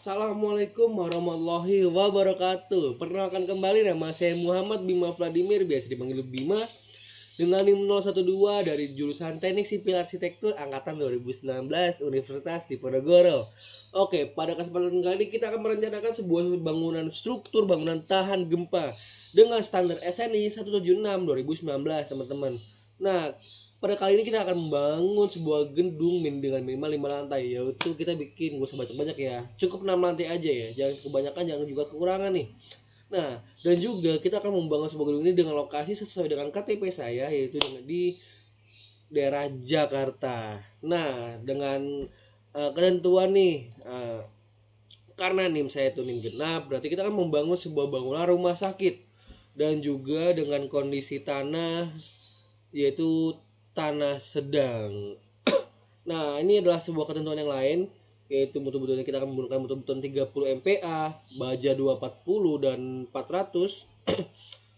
Assalamualaikum warahmatullahi wabarakatuh. Perkenalkan kembali, nama saya Muhammad Bima Vladimir, biasa dipanggil Bima, dengan NIM 012 dari jurusan Teknik Sipil Arsitektur angkatan 2019 Universitas Diponegoro. Oke, pada kesempatan kali ini kita akan merencanakan sebuah bangunan struktur bangunan tahan gempa dengan standar SNI 176 2019, teman-teman. Nah, pada kali ini kita akan membangun sebuah gedung dengan minimal 5 lantai, yaitu kita bikin, gak usah banyak-banyak ya, cukup 6 lantai aja ya, jangan kebanyakan, jangan juga kekurangan nih. Nah, dan juga kita akan membangun sebuah gedung ini dengan lokasi sesuai dengan KTP saya, yaitu di daerah Jakarta. Nah, dengan ketentuan nih, karena NIM saya itu NIM genap, berarti kita akan membangun sebuah bangunan rumah sakit, dan juga dengan kondisi tanah yaitu tanah sedang. Nah, ini adalah sebuah ketentuan yang lain, yaitu mutu-mutunya kita akan menggunakan mutu-mutu 30 MPa, baja 240 dan 400.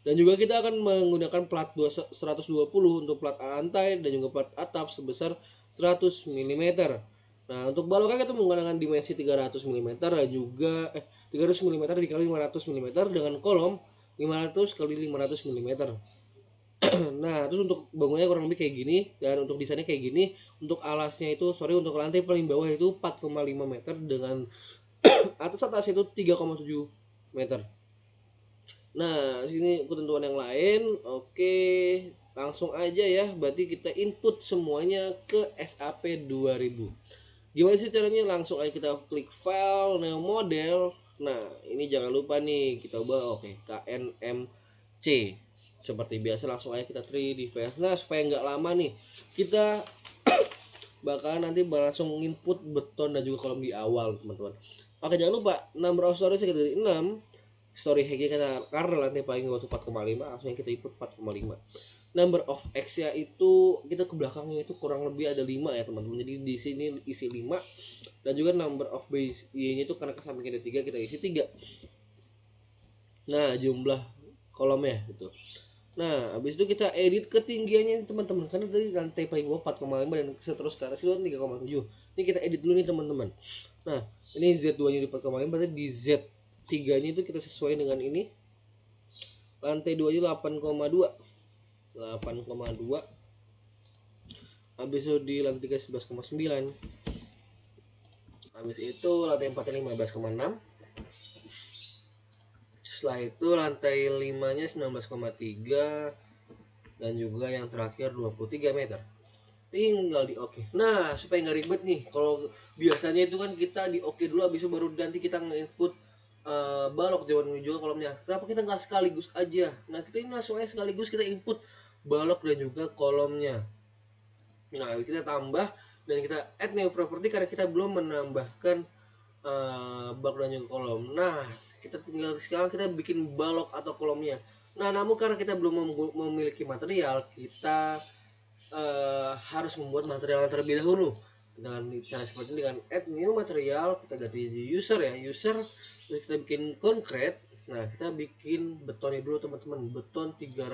Dan juga kita akan menggunakan plat 120 untuk plat lantai dan juga plat atap sebesar 100 mm. Nah, untuk baloknya kita menggunakan dimensi 300 mm dan juga 300 mm dikali 500 mm dengan kolom 500 kali 500 mm. Nah, terus untuk bangunnya kurang lebih kayak gini, dan untuk desainnya kayak gini. Untuk alasnya itu, untuk lantai paling bawah itu 4,5 meter dengan atas itu 3,7 meter. Nah, sini ketentuan yang lain. Oke, langsung aja ya. Berarti kita input semuanya ke SAP 2000. Gimana sih caranya? Langsung aja kita klik file, new model. Nah, ini jangan lupa nih, kita ubah KNMC. Seperti biasa langsung aja kita 3D face. Nah, supaya nggak lama nih, kita bakalan nanti langsung input beton dan juga kolom di awal, teman-teman. Oke, jangan lupa number of stories kita dari 6. Story height kita karena lantai paling bawah 4,5, langsung kita input 4,5. Number of X ya itu kita ke belakangnya itu kurang lebih ada 5 ya, teman-teman. Jadi di sini isi 5, dan juga number of base Y-nya itu karena ke samping ada 3, kita isi 3. Nah, jumlah kolomnya gitu. Nah, habis itu kita edit ketinggiannya teman-teman, karena tadi lantai paling bawah 4,5 dan seterusnya ke atas itu 3,7. Ini kita edit dulu nih teman-teman. Nah, ini Z2-nya di 4,5, berarti di Z3-nya itu kita sesuai dengan ini. Lantai 2-nya 8,2. Habis itu di lantai 3 11,9. Habis itu lantai 4-nya 15,6. Setelah itu lantai 5-nya 19,3 dan juga yang terakhir 23 meter. Tinggal di oke. Nah, supaya nggak ribet nih, kalau biasanya itu kan kita di oke dulu, habis itu baru nanti kita nge-input balok jawaban juga kolomnya. Kenapa kita nggak sekaligus aja? Nah, kita ini langsung aja sekaligus kita input balok dan juga kolomnya. Nah, kita tambah dan kita add new property karena kita belum menambahkan balok dan juga kolom. Nah, kita tinggal sekarang kita bikin balok atau kolomnya. Nah, namun karena kita belum memiliki material, kita harus membuat material terlebih dahulu. Dengan cara seperti ini, dengan add new material, kita ganti di user ya, user, terus kita bikin concrete. Nah, kita bikin betonnya dulu teman-teman, beton 30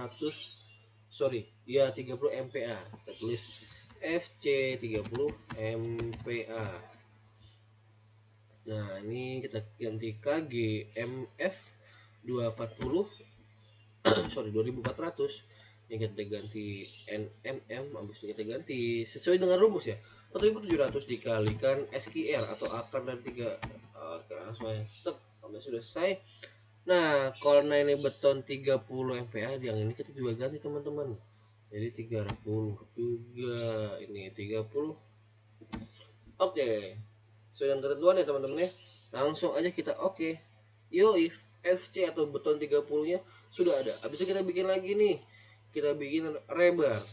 MPa. Kita tulis FC 30 MPa. Nah, ini kita ganti KGMF 240 2400. Ini kita ganti NMM, habis itu kita ganti sesuai dengan rumus ya, 4700 dikalikan SQR atau akar dari 3. Langsung stop, sudah selesai. Nah, kalau ini beton 30 MPa, yang ini kita juga ganti teman-teman, jadi 30 juga, ini 30. Oke, sudah ketentuan ya teman-teman ya. Langsung aja kita oke. If FC atau beton 30 nya sudah ada, habis itu kita bikin lagi nih, kita bikin rebar.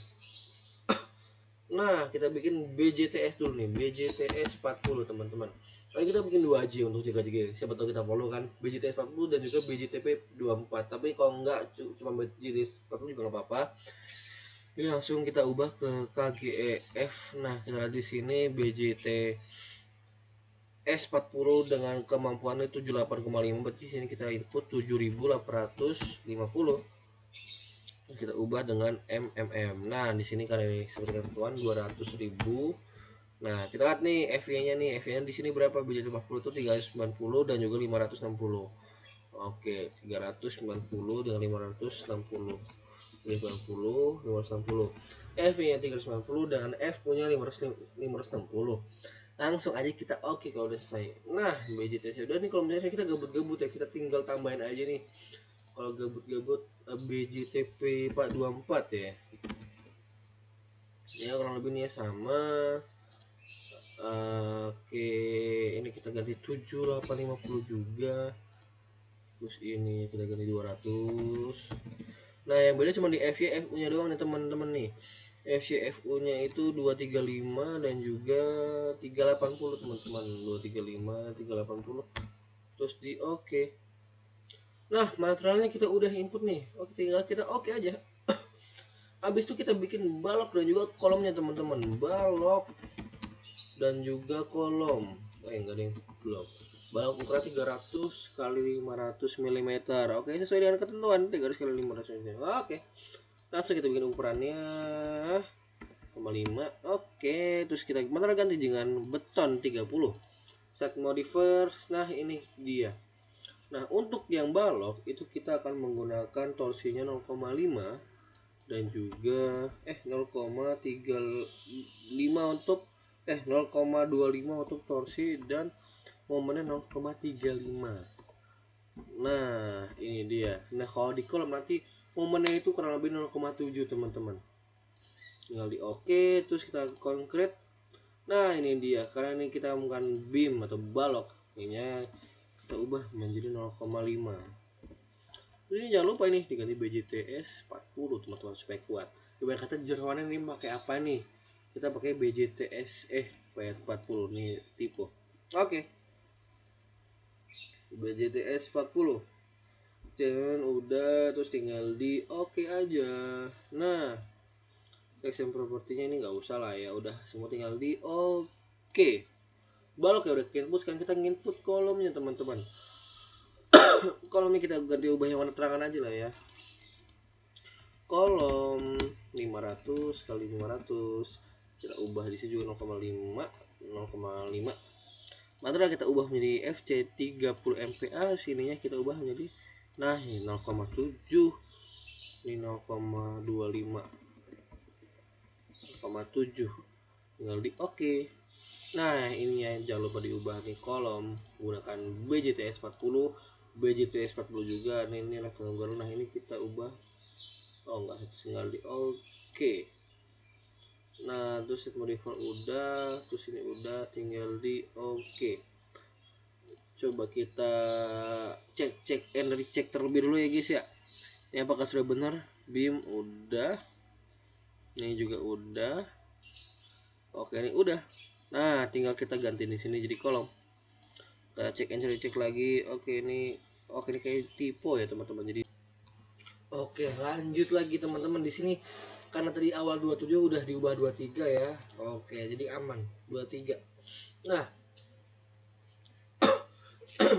Nah, kita bikin BJTS dulu nih, BJTS 40 teman-teman. Nah, kita bikin 2J untuk jaga-jaga, siapa tahu kita follow kan, BJTS 40 dan juga BJTP 24. Tapi kalau enggak cuma BJTS 40 juga nggak apa-apa. Ini langsung kita ubah ke KGEF. Nah, kita lihat di sini BJT S40 dengan kemampuan itu 78,5, berarti sini kita input 7850. Kita ubah dengan MMM. Nah, di sini karena ini seperti ketentuan 200.000 Nah, kita lihat nih FY-nya nih. FY-nya di sini berapa? BJT 40 itu 390 dan juga 560. Oke, 390 dengan 560. 560, 560. F-nya 390 dengan F punya 560. Langsung aja kita oke kalau udah selesai. Nah, BJTC udah nih, kalau misalnya kita gabut-gabut ya, kita tinggal tambahin aja nih. Kalau gabut-gabut BJTP 424 ya. Ya kurang lebih nih sama. Oke, ini kita ganti 7850 juga. Terus ini kita ganti 200. Nah, yang beda cuma di FY-FU-nya doang nih teman-teman nih. FY-FU-nya itu 235 dan juga 380 teman-teman. 235, 380. Terus di oke. Nah, materialnya kita udah input nih. Oke, tinggal kita oke aja. Habis itu kita bikin balok dan juga kolomnya teman-teman. Balok dan juga kolom. Enggak ada yang belum. Balok ukuran 300 kali 500 mm. Oke, sesuai dengan ketentuan 300 kali 500 mm. Oke. Langsung kita bikin ukurannya 0,5. Oke, terus kita ganti dengan beton 30. Set modifier. Nah, ini dia. Nah, untuk yang balok itu kita akan menggunakan torsinya 0,5 dan juga 0,35 untuk 0,25 untuk torsi dan momennya 0,35. Nah, ini dia. Nah, kalau di kolom nanti momennya itu kurang lebih 0,7 teman-teman. Tinggal di oke, terus kita konkret. Nah, ini dia. Karena ini kita bukan beam atau balok, ininya kita ubah menjadi 0,5. Ini jangan lupa ini diganti BJTS 40 teman-teman supaya kuat. Ibarat kata jerawannya ini pakai apa nih? Kita pakai BJTS 40 nih tipe. Oke. BJTS 40. Jangan udah, terus tinggal di oke aja. Nah, section propertinya ini nggak usah lah ya, udah semua tinggal di oke. Balok ya udah input, sekarang kita input kolomnya teman-teman. Kolomnya kita ganti ubah yang warna terangan aja lah ya. Kolom 500 kali 500 kita ubah di sini juga 0,5. Material kita ubah menjadi FC 30 MPa, sininya kita ubah menjadi nah ini 0,7, ini 0,25, 0,7, tinggal di oke. Nah, ini yang jangan lupa diubah nih kolom menggunakan BJTS 40, BJTS 40 juga. Nah, ini rectangle baru. Nah, ini kita ubah. Oh, enggak, tinggal di oke. Nah, terus set modifier udah, terus ini udah, tinggal di oke. Coba kita cek and recheck terlebih dulu ya guys ya. Ini apakah sudah benar? Beam udah. Ini juga udah. Oke, ini udah. Nah, tinggal kita ganti di sini jadi kolom. Kita cek and recheck lagi. Oke, ini kayak tipe ya teman-teman. Jadi oke, lanjut lagi teman-teman di sini. Karena tadi awal 27 udah diubah 23 ya. Oke, jadi aman 23. Nah,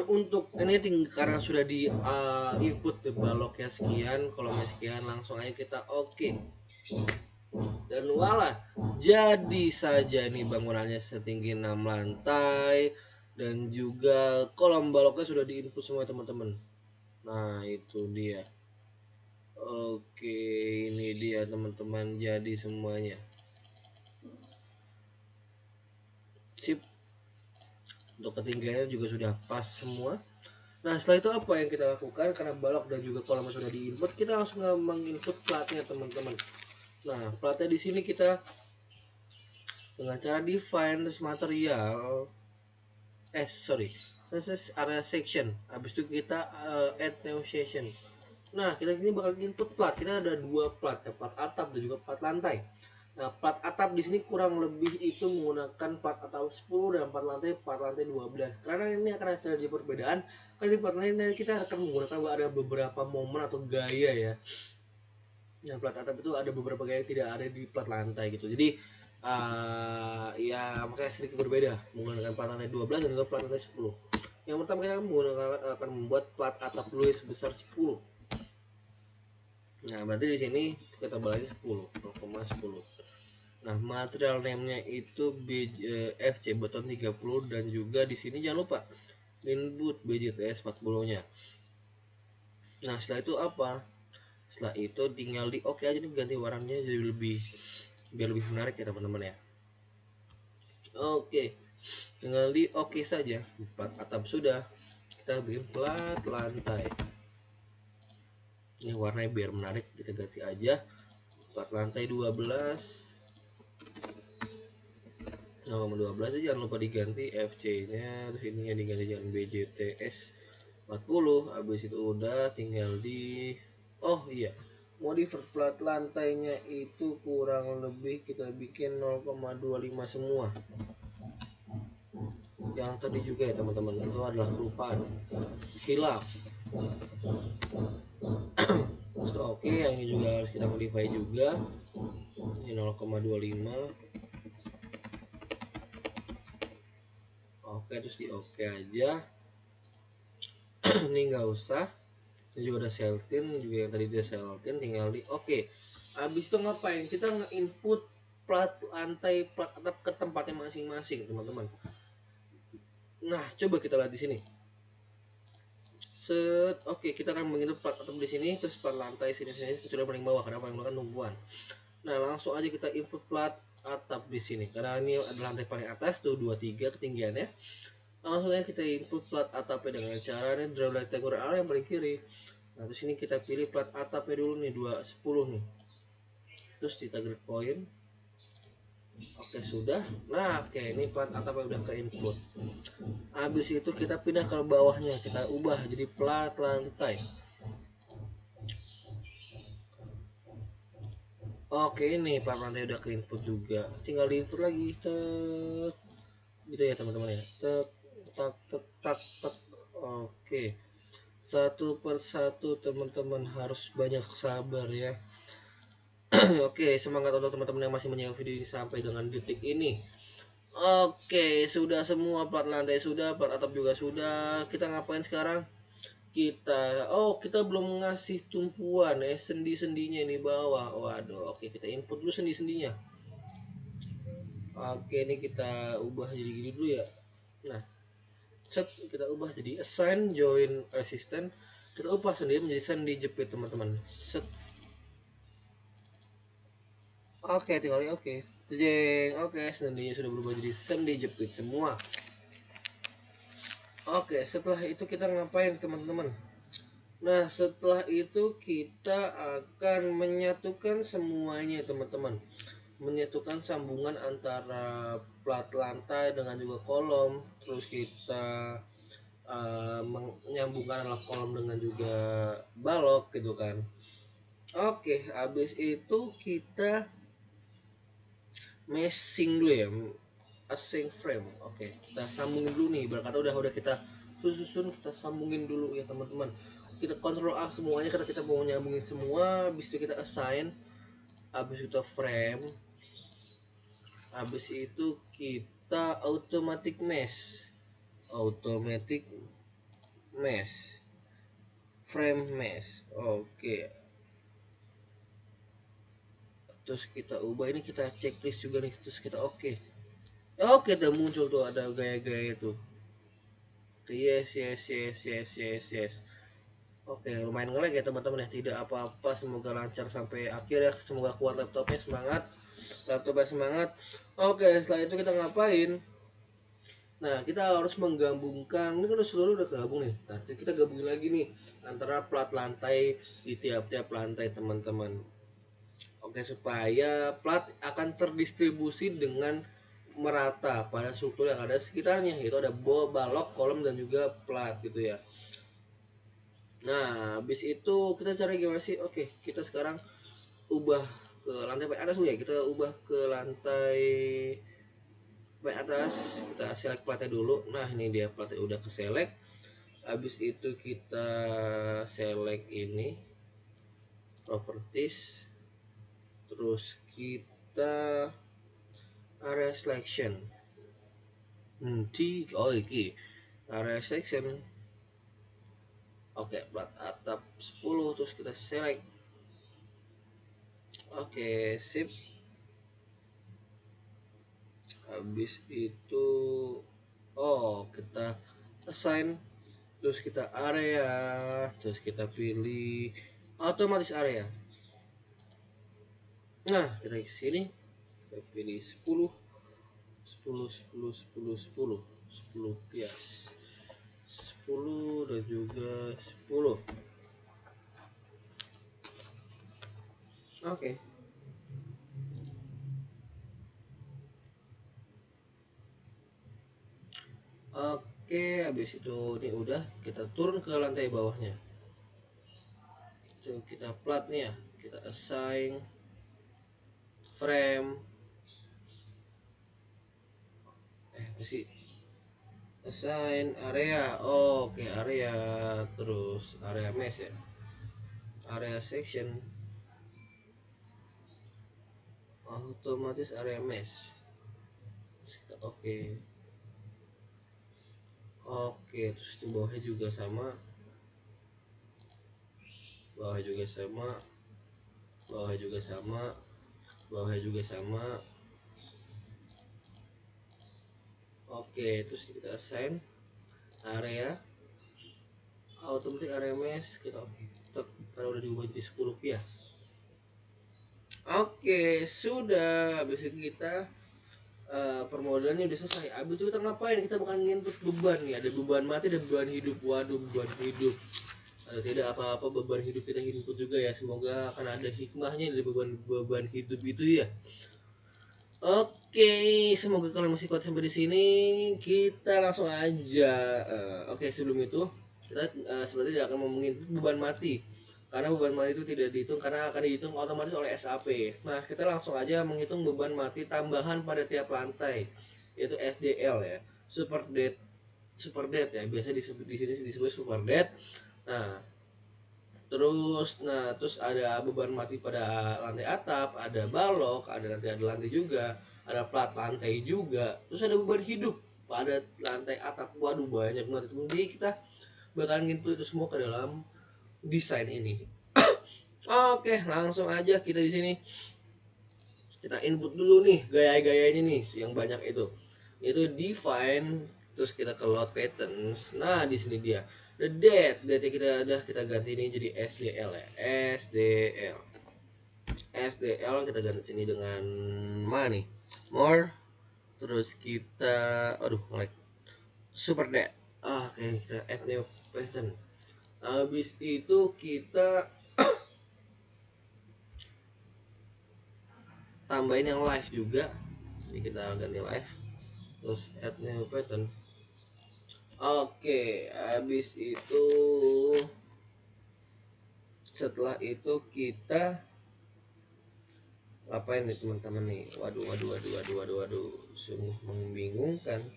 untuk ini karena sudah di input baloknya sekian, kolomnya sekian, langsung aja kita oke. Dan wala, jadi saja nih bangunannya setinggi 6 lantai dan juga kolom baloknya sudah diinput semua teman-teman. Nah, itu dia. Oke, ini dia teman-teman, jadi semuanya. Sip. Untuk ketinggiannya juga sudah pas semua. Nah, setelah itu apa yang kita lakukan? Karena balok dan juga kolom sudah diinput, kita langsung menginput platnya teman-teman. Nah, platnya di sini kita dengan cara define this material. Area section. Habis itu kita add new session. Nah, kita ini bakal input plat. Kita ada dua plat, ya, plat atap dan juga plat lantai. Nah, plat atap di sini kurang lebih itu menggunakan plat atap 10 dan plat lantai 12. Karena ini akan terjadi perbedaan. Karena di plat lantai kita akan menggunakan ada beberapa momen atau gaya ya. Nah, plat atap itu ada beberapa gaya yang tidak ada di plat lantai gitu. Jadi ya makanya sedikit berbeda menggunakan plat lantai 12 dan juga plat lantai 10. Yang pertama kita akan membuat plat atap dulu sebesar 10. Nah, berarti di sini kita balik 10, 0,10. Nah, material name-nya itu FC Beton 30 dan juga di sini jangan lupa input BJTS 40-nya. Nah, setelah itu apa? Setelah itu tinggal di oke aja nih, ganti warnanya jadi biar lebih menarik ya teman-teman ya. Oke, tinggal di oke saja. Plat atap sudah, kita bikin plat lantai. Ini warnanya biar menarik, kita ganti aja plat lantai 12 0,12 aja, jangan lupa diganti FC nya, terus ini yang diganti jangan BJTS 40. Habis itu udah tinggal di oh iya, modify plat lantainya itu kurang lebih kita bikin 0,25 semua. Yang tadi juga ya teman-teman, itu adalah kelupaan hilaf. Oke, yang ini juga harus kita modify juga, ini 0,25. Oke, terus di oke aja. Ini nggak usah, ini juga udah seltin, juga yang tadi udah seltin, tinggal di oke. Habis itu ngapain? Kita nge-input plat lantai, plat atap ke tempatnya masing-masing teman-teman. Nah, coba kita lihat di sini. Oke, kita akan menginput plat atap di sini, terus plat lantai sini sudah paling bawah karena paling bawah kan tumpuan. Nah, langsung aja kita input plat atap di sini karena ini adalah lantai paling atas tuh 23 ketinggiannya. Langsung aja kita input plat atapnya dengan cara ini draw rectangle area yang paling kiri. Nah, terus ini kita pilih plat atapnya dulu nih 210 nih. Terus kita grid point. Oke, sudah. Nah, oke, ini plat atapnya udah ke input. Habis itu kita pindah ke bawahnya, kita ubah jadi plat lantai. Oke, ini plat lantai udah ke input juga. Tinggal di input lagi. Tek. Gitu ya, teman-teman ya. Tek tak tak tak tak. Oke. Satu persatu teman-teman harus banyak sabar ya. Oke, semangat untuk teman-teman yang masih menyimak video ini sampai dengan detik ini. Oke, sudah semua, plat lantai sudah, plat atap juga sudah. Kita ngapain sekarang? Kita belum ngasih tumpuan sendi-sendinya ini bawah. Waduh, oke, kita input dulu sendi-sendinya. Oke, ini kita ubah jadi gini dulu ya. Nah, kita ubah jadi assign join resistant. Kita ubah sendi menjadi sendi jepit teman-teman. Oke, tinggal ini oke. Oke, sendinya sudah berubah jadi sendi jepit semua. Oke, setelah itu kita ngapain teman-teman? Nah, setelah itu kita akan menyatukan semuanya teman-teman. Menyatukan sambungan antara plat lantai dengan juga kolom. Terus kita menyambungkan adalah kolom dengan juga balok gitu kan. Oke, habis itu kita meshing dulu ya, async frame. Oke, kita sambungin dulu nih. Berkata udah kita susun, kita sambungin dulu ya teman-teman. Kita Ctrl A semuanya karena kita mau nyambungin semua. Habis itu kita assign, habis itu frame, habis itu kita automatic mesh, frame mesh. Oke, terus kita ubah ini, kita checklist juga nih, terus kita oke, udah muncul tuh ada gaya-gaya itu. Yes. Oke, lumayan ngelag ya teman-teman ya, tidak apa-apa, semoga lancar sampai akhir ya, semoga kuat laptopnya, semangat. Oke, setelah itu kita ngapain? Nah, kita harus menggabungkan, ini kan seluruh udah gabung nih. Nah, kita gabungin lagi nih antara plat lantai di tiap-tiap lantai teman-teman. Oke, supaya plat akan terdistribusi dengan merata pada struktur yang ada sekitarnya, yaitu ada balok, kolom, dan juga plat gitu ya. Nah, habis itu kita cari gimana sih? Oke, kita sekarang ubah ke lantai paling atas dulu ya. Kita ubah ke lantai paling atas. Kita select platnya dulu. Nah, ini dia platnya udah ke select. Habis itu kita select ini properties. Terus kita area selection. Iki area selection. Oke, plat atap 10, terus kita select. Oke, sip. habis itu kita assign, terus kita area, terus kita pilih otomatis area. Nah, kita ke sini, kita pilih 10 pias, 10 dan juga 10. Oke. Oke, habis itu ini udah, kita turun ke lantai bawahnya. Itu kita plat nih ya, kita assign frame, assign area. Oke, area, terus area mesh ya, area section, otomatis area mesh. Oke, terus di bawahnya juga sama, bawah juga sama. Oke, terus kita assign area, otomatis area mesh, kita kalau udah diubah jadi 10 pias. Oke, sudah. Habis itu kita permodalannya udah selesai. Habis itu kita ngapain? Kita bakal nginput beban nih. Ada beban mati, ada beban hidup. Waduh, beban hidup. Tidak apa-apa, beban hidup kita input juga ya. Semoga akan ada hikmahnya dari beban hidup itu ya. Oke, semoga kalian masih kuat sampai di sini. Kita langsung aja. Oke, sebelum itu kita seperti tidak akan menginput beban mati. Karena beban mati itu tidak dihitung karena akan dihitung otomatis oleh SAP. Nah, kita langsung aja menghitung beban mati tambahan pada tiap lantai, yaitu SDL ya. Super dead ya. Biasa di sini disebut super dead. Nah, terus ada beban mati pada lantai atap, ada balok, ada lantai juga, ada plat lantai juga, terus ada beban hidup pada lantai atap. Waduh, banyak banget. Jadi kita bakal nginput itu semua ke dalam desain ini. Oke, langsung aja kita di sini kita input dulu nih gaya-gayanya nih yang banyak itu define, terus kita ke load patterns. Nah, di sini dia the date kita ganti ini jadi SDL ya, SDL kita ganti sini dengan mana nih, more, terus kita super date. Oke, kita add new pattern. Habis itu kita tambahin yang live juga, jadi kita ganti live, terus add new pattern. Oke, habis itu setelah itu kita ngapain nih teman-teman nih? Waduh, sungguh membingungkan.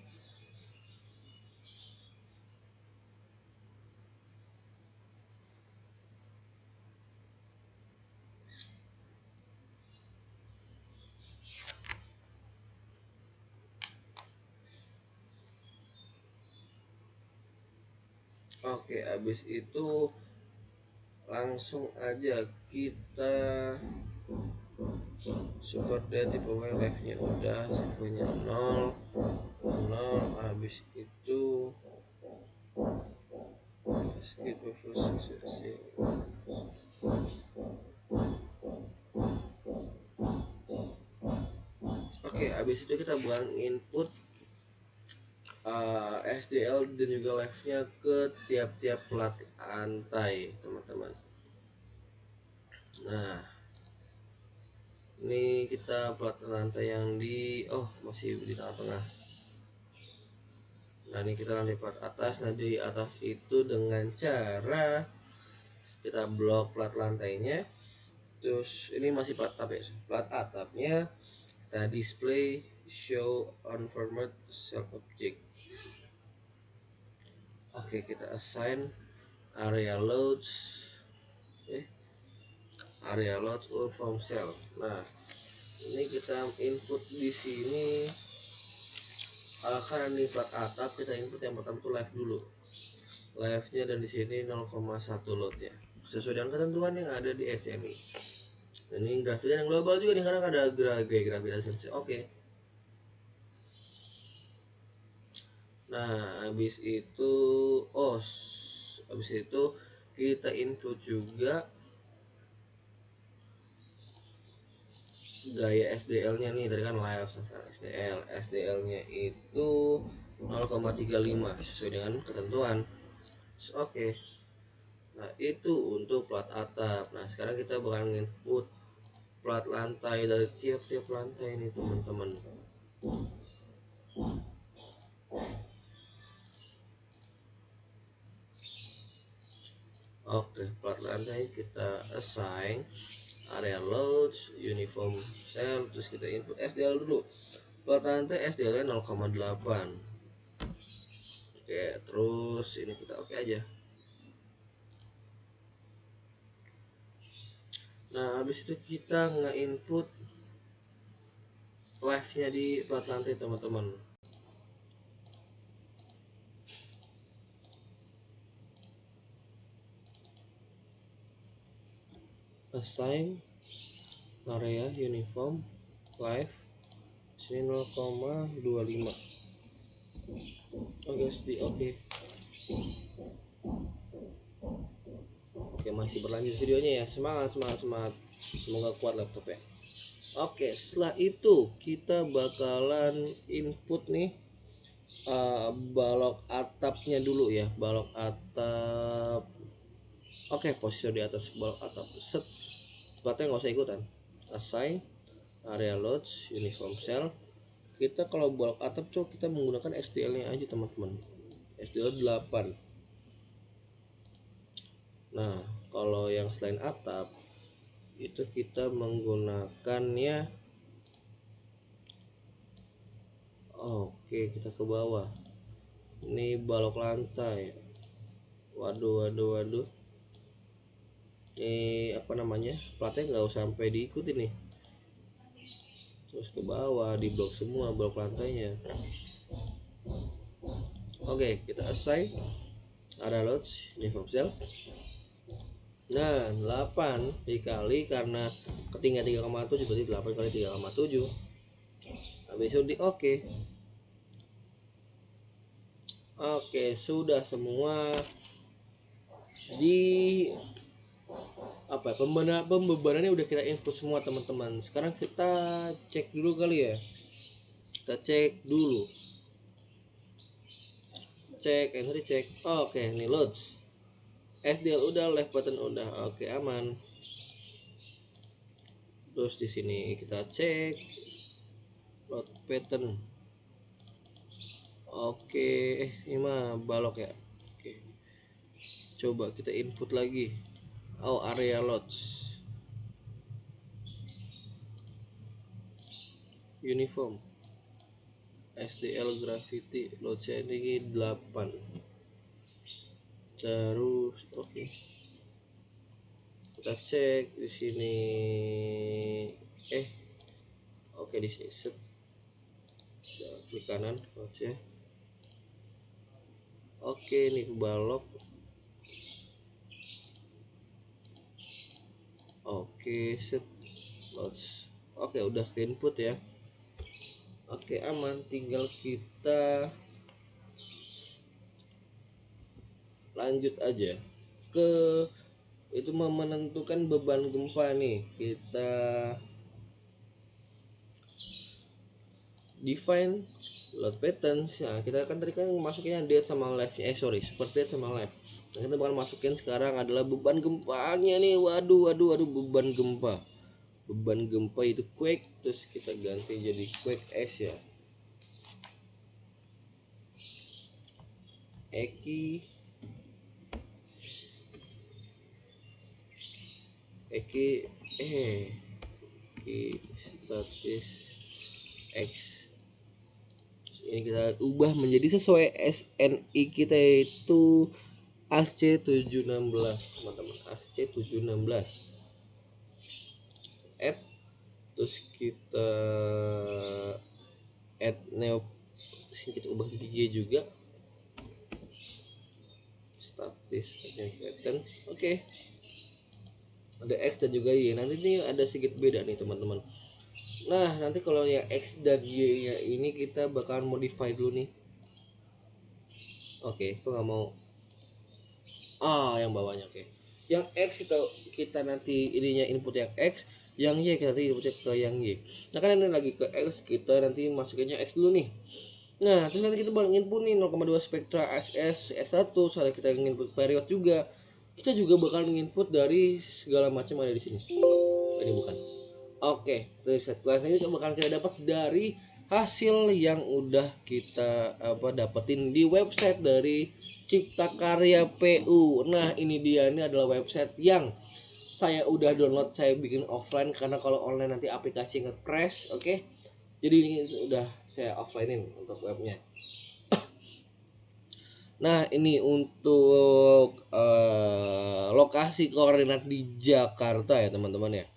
Oke, habis itu langsung aja kita super date pokoknya live nya udah semuanya 0. Habis itu habis itu kita buang input SDL dan juga live-nya ke tiap-tiap plat lantai, teman-teman. Nah, ini kita plat lantai yang masih di tengah-tengah. Nah, ini kita lantai plat atas. Nah, di atas itu dengan cara kita blok plat lantainya. Terus ini masih plat atapnya kita display show on format self object. Oke, kita assign area loads all from cell. Nah, ini kita input di sini karena ini plat atap, kita input yang pertama itu live dulu, live-nya, dan di sini 0,1 load-nya sesuai dengan ketentuan yang ada di SNI. Dan ini grafiknya yang global juga nih karena ada gravitasi. Oke. Nah, habis itu habis itu kita input juga gaya SDL-nya nih, tadi kan live, sekarang SDL-nya itu 0,35 sesuai dengan ketentuan. Oke. Nah, itu untuk plat atap. Nah, sekarang kita bakal input plat lantai dari tiap-tiap lantai nih, teman-teman. Oke, plat lantai kita assign area loads, uniform cell, terus kita input SDL dulu. Plat lantai SDL-nya 0,8. Oke, terus ini kita oke aja. Nah, habis itu kita nge-input live-nya di plat lantai, teman-teman. Assign area uniform live sini 0,25. Oke. Oke, masih berlanjut videonya ya. Semangat. Semoga kuat laptopnya. Oke, setelah itu kita bakalan input nih balok atapnya dulu ya. Balok atap. Oke, posisi di atas balok atap. Set. Platnya nggak usah ikutan. Assign area loads uniform cell. Kita kalau balok atap tuh kita menggunakan SDL-nya aja, teman-teman. SDL 8. Nah, kalau yang selain atap itu kita menggunakannya. Oke, kita ke bawah. Ini balok lantai. Waduh. Ini apa namanya? Platnya nggak usah sampai diikuti nih. Terus ke bawah, di blok semua balok lantainya. Oke, kita assign area loads uniform cell. Nah, 8 dikali karena ketinggian 3,7 berarti 8 kali 3,7. Habis itu di oke. Oke, sudah semua di pembebanannya udah kita input semua, teman-teman. Sekarang kita cek dulu kali ya. Kita cek dulu. Cek. Oke, ini loads. SDL udah, live button udah. Oke, aman. Terus di sini kita cek load pattern. Oke, ini mah balok ya. Oke. Coba kita input lagi. Area loads. Uniform. SDL gravity load sharing 8. Terus oke. Kita cek di sini. Oke, di sini set. Klik kanan loads ya. Oke, ini balok. Oke, set loads. Oke, udah ke input ya. Oke, aman. Tinggal kita lanjut aja ke itu menentukan beban gempa nih. Kita define load patterns. Nah, kita kan tadi kan masukinnya date sama live. Seperti date sama live. Nah, kita bakal masukin sekarang adalah beban gempanya nih. Waduh, beban gempa. Beban gempa itu quake, terus kita ganti jadi quake S ya. Eki statis X. Ini kita ubah menjadi sesuai SNI kita itu ASC716, teman-teman. ASC716. Add, terus kita add neo, sini kita ubah jadi Y juga. Statis pattern. Oke. Ada X dan juga Y. Nanti ini ada sedikit beda nih, teman-teman. Nah, nanti kalau yang X dan Y nya ini kita bakalan modify dulu nih. Oke, kok nggak mau? Yang bawahnya, oke. Yang X kita nanti ininya input yang X, yang Y kita nanti inputnya ke yang Y. Nah kan ini lagi ke X, kita nanti masukinnya X dulu nih. Nah, terus nanti kita baru input nih 0,2 spektra SS S1, soalnya kita input period juga. Kita juga bakal input dari segala macam ada di sini. Ini bukan. Oke, reset class ini bakal kita dapat dari hasil yang udah kita dapetin di website dari Cipta Karya PU. Nah, ini dia, ini adalah website yang saya udah download, saya bikin offline karena kalau online nanti aplikasi nge-crash, oke. Jadi ini udah saya offlinein untuk webnya. Nah, ini untuk lokasi koordinat di Jakarta ya, teman-teman ya.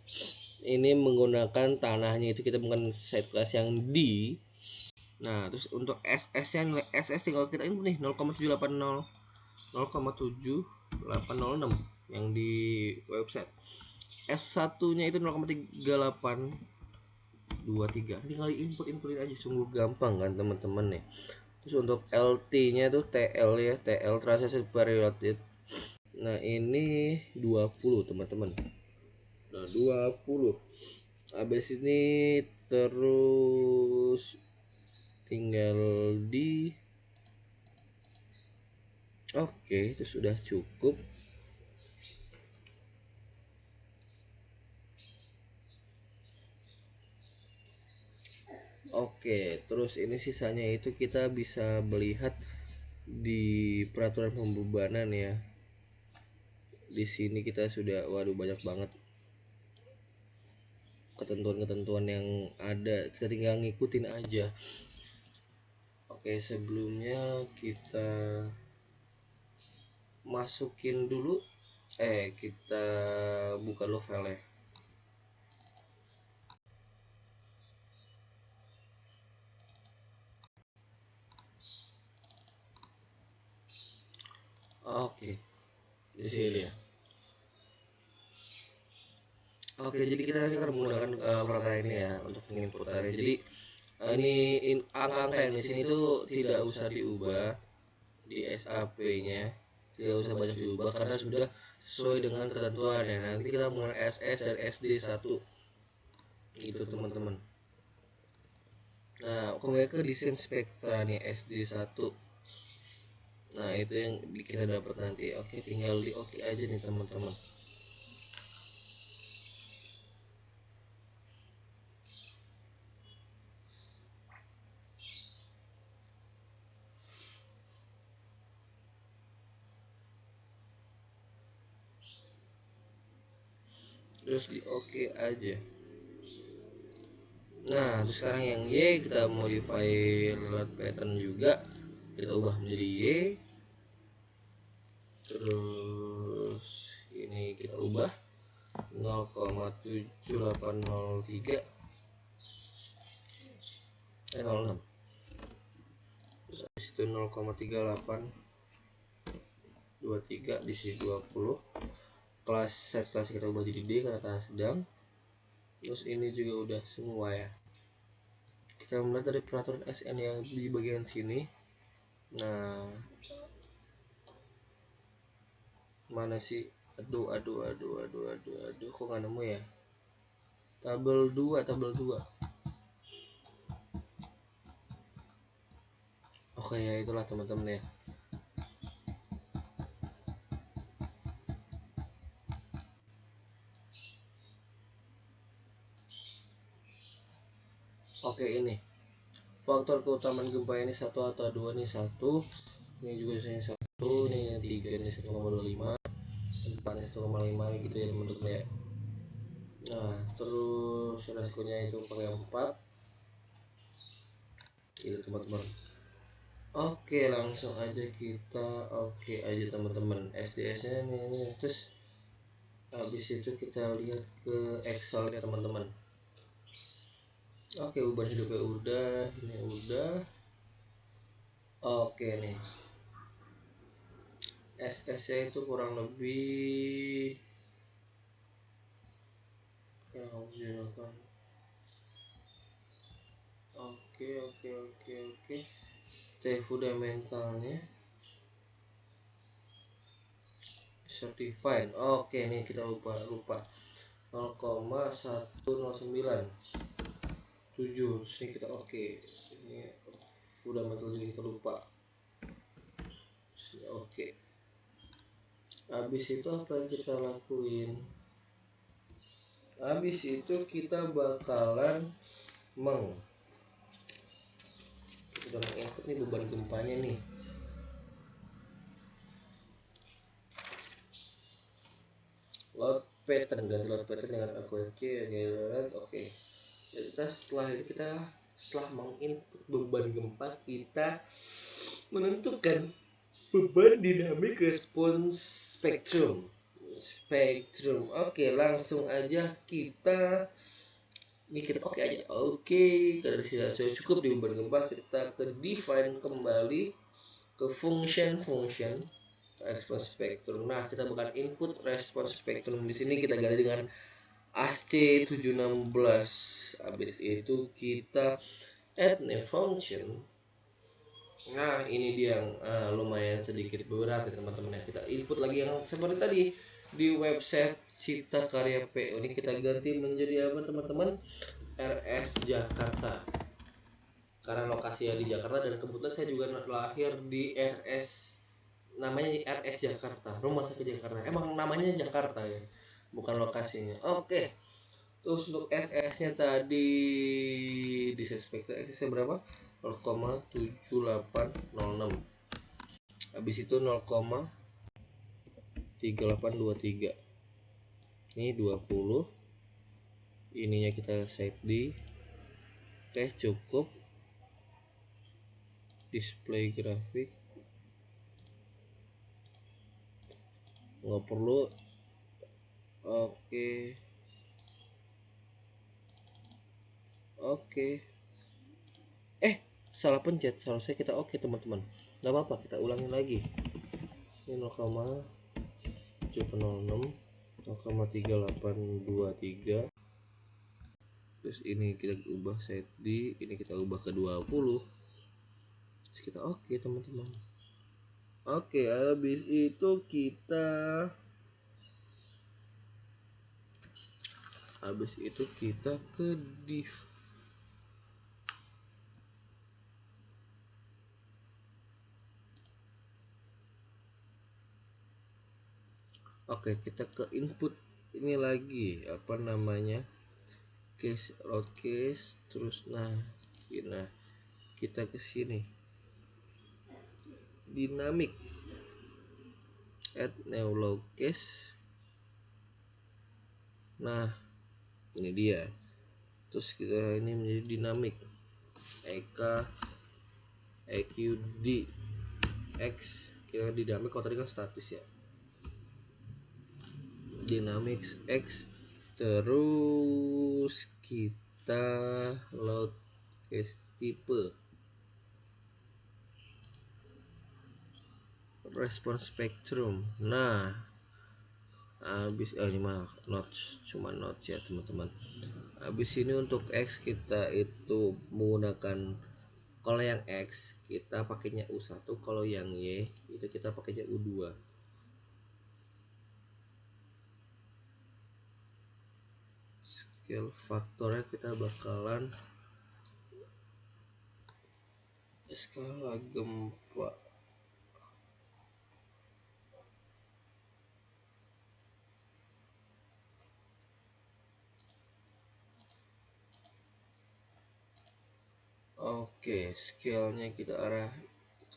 Ini menggunakan tanahnya itu kita menggunakan site class yang D. Nah, terus untuk SS nya nilai SS tinggal kita input nih 0,780 0,7806 yang di website. S1 nya itu 0,3823. Tinggal inputin aja, sungguh gampang kan teman-teman nih. Terus untuk LT nya itu TL ya, TL transaction period. Nah, ini 20 teman-teman. Nah, 20. Habis ini terus tinggal di itu sudah cukup. Terus ini sisanya itu kita bisa melihat di peraturan pembebanan ya. Di sini kita sudah banyak banget ketentuan-ketentuan yang ada, kita tinggal ngikutin aja. Sebelumnya kita masukin dulu kita buka dulu file. Di sini ya. Jadi kita akan menggunakan peraturan ini ya untuk input area. Jadi ini angka-angka yang di sini tuh tidak usah diubah di SAP-nya, tidak usah banyak diubah karena sudah sesuai dengan ketentuan ya. Nanti kita menggunakan SS dan SD1 gitu teman-teman. Nah, kembali ke desain spektra nih SD1. Nah, itu yang kita dapat nanti. Tinggal di aja nih teman-teman. Terus di aja. Nah, terus sekarang yang Y kita modify reload pattern juga, kita ubah menjadi Y. Terus ini kita ubah 0,7803 06. Terus habis itu 0,3823 di sini 20. Set kelas kita ubah jadi D karena tanah sedang. Terus ini juga udah semua ya. Kita mulai dari peraturan SN yang di bagian sini. Nah, mana sih? Aduh, kok nggak nemu ya? Tabel 2. Ya itulah teman-teman ya. Ini faktor keutamaan gempa ini 1 atau 2 nih 1. Ini juga sini 1, nih 3, ini 1,25, 4 1,5 gitu ya teman-teman ya. Nah, terus resikonya itu pakai 4 gitu teman-teman. Langsung aja kita aja teman-teman. SDS nya ini terus habis itu kita lihat ke Excel ya teman-teman. Beban hidupnya udah, ini udah. Nih SS nya itu kurang lebih yang harus dilakukan. T fundamentalnya insert define. Oke, ini kita lupa 0,109 7. Sini kita oke. Ini udah betul juga kita lupa. Oke. Habis itu apa yang kita lakuin? Habis itu kita bakalan kita menginput nih beban gempanya nih. Load pattern, ganti load pattern dengan oke. Kita setelah menginput beban gempa, kita menentukan beban dinamik respons spektrum. Oke, langsung aja kita oke aja. Oke, kalau sudah cukup di beban gempa, kita ke define kembali ke function respons spektrum. Nah, kita bakal input respons spektrum di sini kita ganti dengan ASC716. Habis itu kita add new function. Nah, ini dia yang lumayan sedikit berat ya teman-teman, ya. Kita input lagi yang seperti tadi di website Cipta Karya PO. Ini kita ganti menjadi apa teman-teman? RS Jakarta. Karena lokasinya di Jakarta dan kebetulan saya juga lahir di namanya RS Jakarta, Rumah Sakit Jakarta. Emang namanya Jakarta ya, bukan lokasinya. Oke. Terus untuk SS-nya tadi di spektrum SS-nya berapa? 0,7806. Habis itu 0,3823. Ini 20. Ininya kita set di oke, cukup. Display grafik nggak perlu. Oke. Salah pencet, seharusnya kita oke teman-teman, nggak apa-apa, kita ulangin lagi. Ini 0,706 0,3823. Terus ini kita ubah set di, ini kita ubah ke 20. Terus kita oke teman-teman. Oke, habis itu kita ke div. Oke, kita ke input ini lagi, apa namanya, case, load case. Terus kita ke sini dynamic, add new load case. Nah, ini dia. Terus kita ini menjadi dynamic EQD X. Kita dynamic, kalau tadi kan statis ya, dynamics X. Terus kita load case type respons spektrum. Nah, habis ini mah cuma notes ya teman-teman. Habis ini untuk X kita itu menggunakan, kalau yang X kita pakainya U1, kalau yang Y itu kita pakainya U2. Scale faktornya kita bakalan skala gempa. Oke, scale-nya kita arah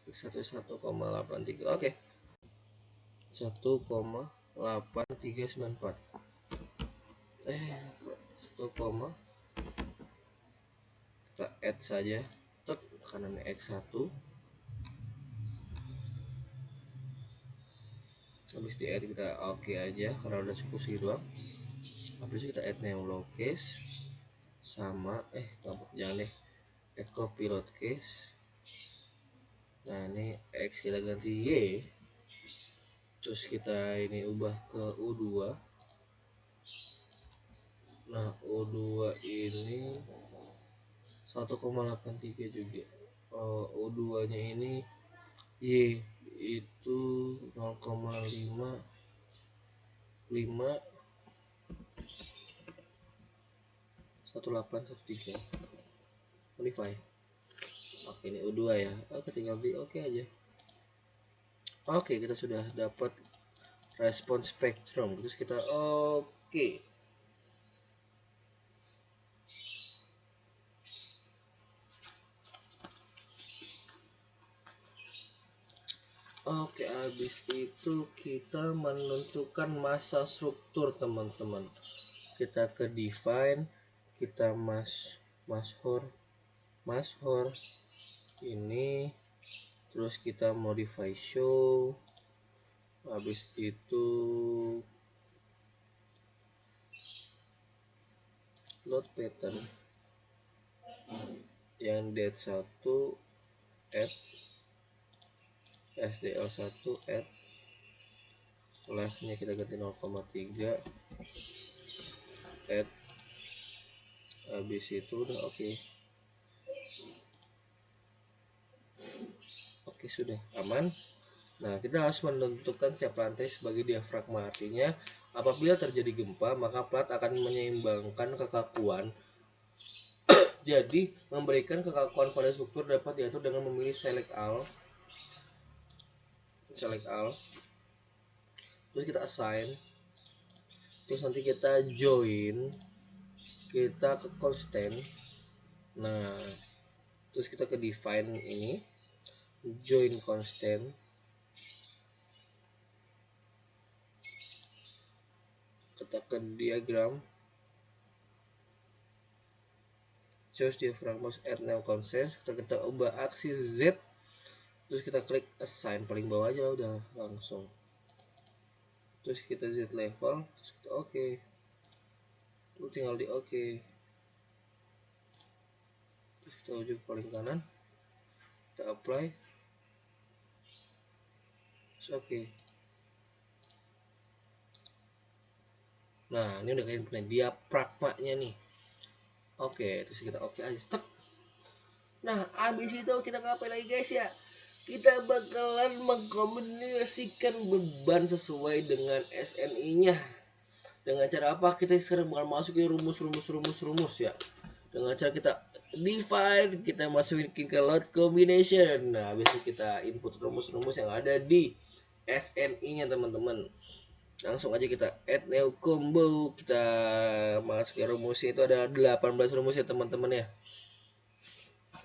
11,83. Oke. 1,8394. 1, kita add saja kanan X1. Habis di add kita oke aja karena udah cukup segitu doang. Habis itu kita add new load case sama jangan deh, add copy load case. Nah, ini X kita ganti Y. Terus kita ini ubah ke U2. Nah, U2 ini 1,83 juga. U2 nya ini Y itu 0,5 5 1813 modify. Oke, ini U2 ya. Oke, tinggal di oke aja. Oke, kita sudah dapat respon spektrum. Terus kita oke. Oke, habis itu kita menentukan massa struktur, teman-teman. Kita ke define, kita mashor ini, terus kita modify show. Habis itu load pattern yang det1 add sdl1 add left-nya kita ganti 0,3 add. Habis itu udah oke. Oke, sudah aman. Nah, kita harus menentukan setiap lantai sebagai diafragma. Artinya apabila terjadi gempa maka plat akan menyeimbangkan kekakuan. Jadi memberikan kekakuan pada struktur dapat diatur dengan memilih select all. Terus kita assign, terus nanti kita join, kita ke constant. Nah, terus kita ke define ini, join constant, kita ke diagram, choose diaphragm add new constant, kita ubah aksis Z, terus kita klik assign paling bawah aja udah langsung. Terus kita Z level, terus kita oke. Lu tinggal di oke. Terus kita ujung paling kanan, kita apply, terus oke. Nah, ini udah kayak punya diafragmanya nih. Oke, terus kita oke aja, stop. Nah, abis itu kita ngapain lagi guys ya? Kita bakalan mengkombinasikan beban sesuai dengan SNI-nya. Dengan cara apa? Kita sekarang bakal masukin rumus ya. Dengan cara kita define, kita masukin ke load combination. Nah, habis itu kita input rumus-rumus yang ada di SNI-nya, teman-teman. Langsung aja kita add new combo. Kita masukin rumusnya, itu ada 18 rumus ya, teman-teman ya.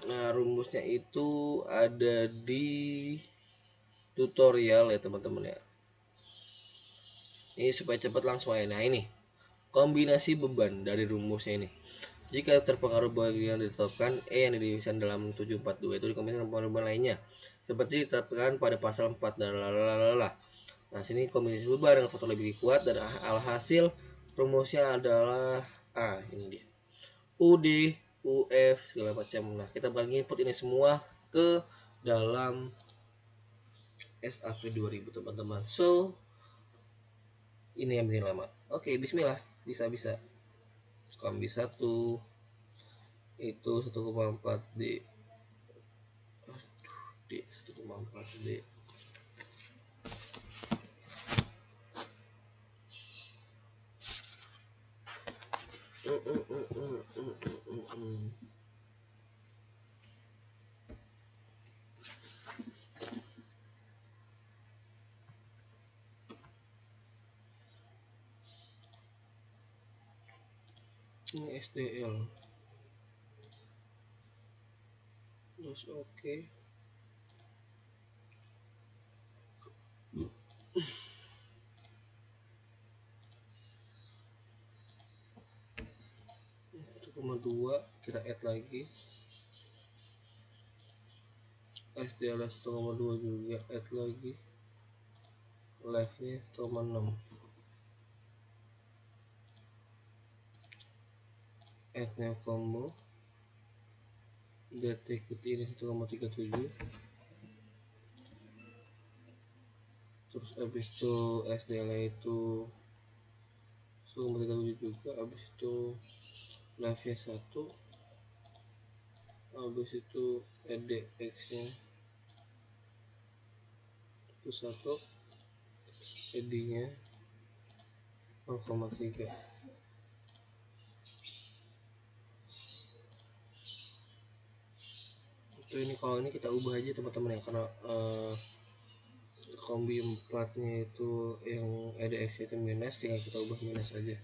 Nah, rumusnya itu ada di tutorial ya, teman-teman ya. Ini supaya cepat langsung aja. Nah, ini kombinasi beban dari rumusnya ini. Jika terpengaruh bagian ditetapkan E yang didefinisikan dalam 742 itu dikombinasikan dengan beban lainnya seperti ditetapkan pada pasal 4 dan lalalala. Nah, sini kombinasi beban dengan faktor lebih kuat dan alhasil rumusnya adalah ini dia. UD, UF segala macam. Nah, kita bakal input ini semua ke dalam SAP 2000, teman-teman. So, ini yang bikin lama. Oke, bismillah. Bisa. Kombi 1 itu 1,4 D. D 1,4 D. Ini SDL. Terus oke. Dua kita add lagi SDL 1,2 juga add lagi live-nya 1,6 add new combo detect ini 1,37 terus habis itu SDL itu 1,37 juga, habis itu live-nya 1, habis itu EDX nya itu 1, ED nya 0,3. Itu ini kalau ini kita ubah aja teman-teman ya, karena kombi 4 nya itu yang EDX itu minus, tinggal kita ubah minus aja,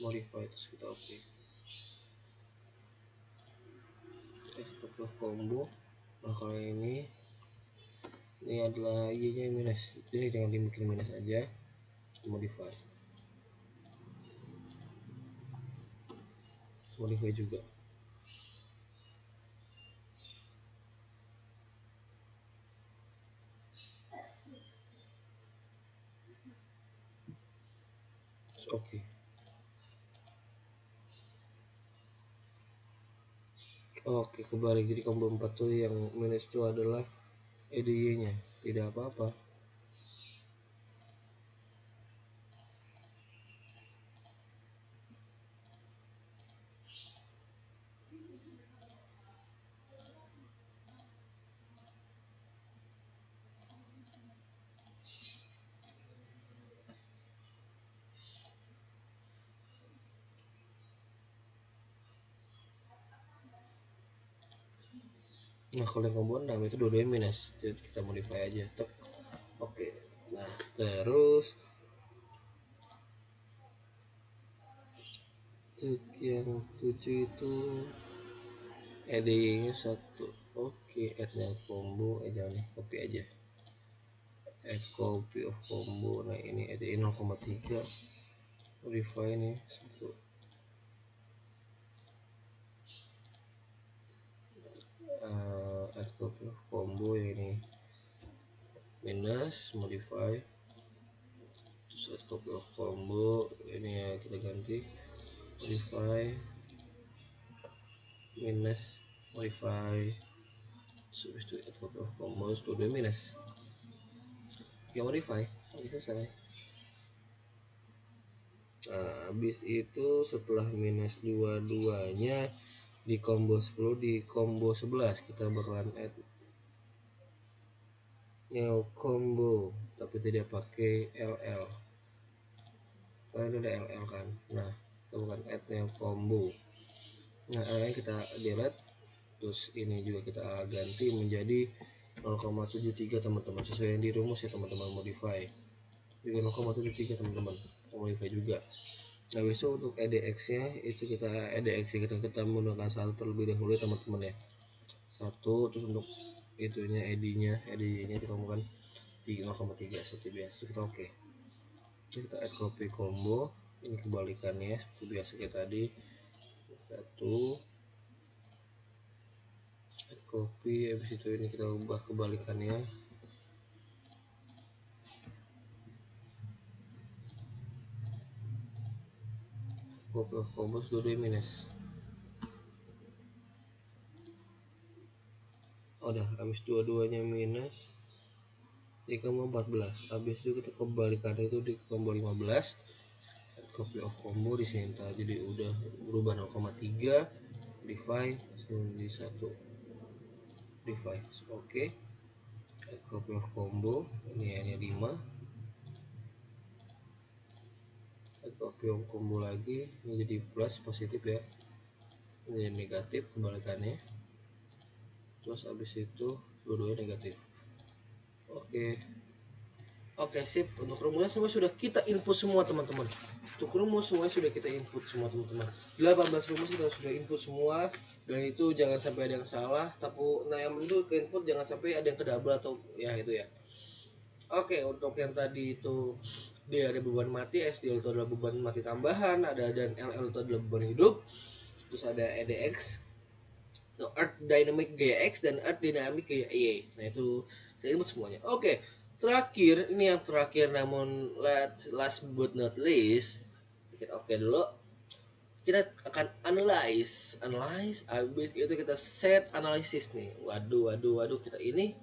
modify, terus kita oke. Kita combo. Nah kalau ini adalah Y nya minus, ini tinggal dibikin minus aja, modify juga. Oke. Oke, kebalik. Jadi combo 4 tuh yang minus itu adalah EDY nya, tidak apa-apa. Nah kalau yang combo 6 itu dua-duanya minus, jadi kita modify aja. Oke. Nah terus untuk yang 7 itu EDY nya 1. Oke, add nya combo, jangan nih, copy aja, add copy of combo. Nah ini EDY 0,3, modify ini 1. Add copy of combo ini minus, modify, terus add copy of combo ini ya kita ganti, modify minus, modify, terus itu add copy of combo, dua minus, ya modify, selesai. Nah, habis itu setelah minus dua-duanya di combo 10, di combo 11 kita bakalan add new combo tapi tidak pakai LL, karena ini ada LL kan. Nah kita bukan add new combo. Nah kita delete, terus ini juga kita ganti menjadi 0,73 teman-teman, sesuai yang di rumus ya teman-teman, modify juga 0,73 teman-teman, modify juga. Nah besok untuk EDX nya itu kita kita menggunakan satu terlebih dahulu ya teman-teman ya, satu. Terus untuk itunya EDY nya kita menggunakan 0,3 seperti biasa, itu kita oke. Kita add copy combo, ini kebalikannya seperti biasa kayak tadi, satu, add copy, habis itu ini kita ubah kebalikannya, copy of combo sudah minus. Udah habis dua-duanya minus di combo 14, habis itu kita kebalikannya itu di combo 15, add copy of combo di sini jadi udah berubah 0,3, divide di 1, divide oke. Add copy of combo ini hanya 5, add copy of combo lagi, ini jadi plus, positif ya, ini negatif kebalikannya, terus habis itu dua-duanya negatif. Oke sip. Untuk rumusnya semua sudah kita input semua teman-teman. Untuk rumus semuanya sudah kita input semua teman-teman. 18 rumus kita sudah input semua, dan itu jangan sampai ada yang salah. Tapi nah yang itu ke input jangan sampai ada yang kedouble atau ya itu ya. Oke, untuk yang tadi itu dia ada beban mati, SDL itu adalah beban mati tambahan, dan LL itu adalah beban hidup. Terus ada EDX, Earth Dynamic GX dan Earth Dynamic GY. Nah itu kita input semuanya. Oke, terakhir ini yang terakhir namun last but not least, kita oke dulu. Kita akan analyze. Habis itu kita set analisis nih. Waduh, kita ini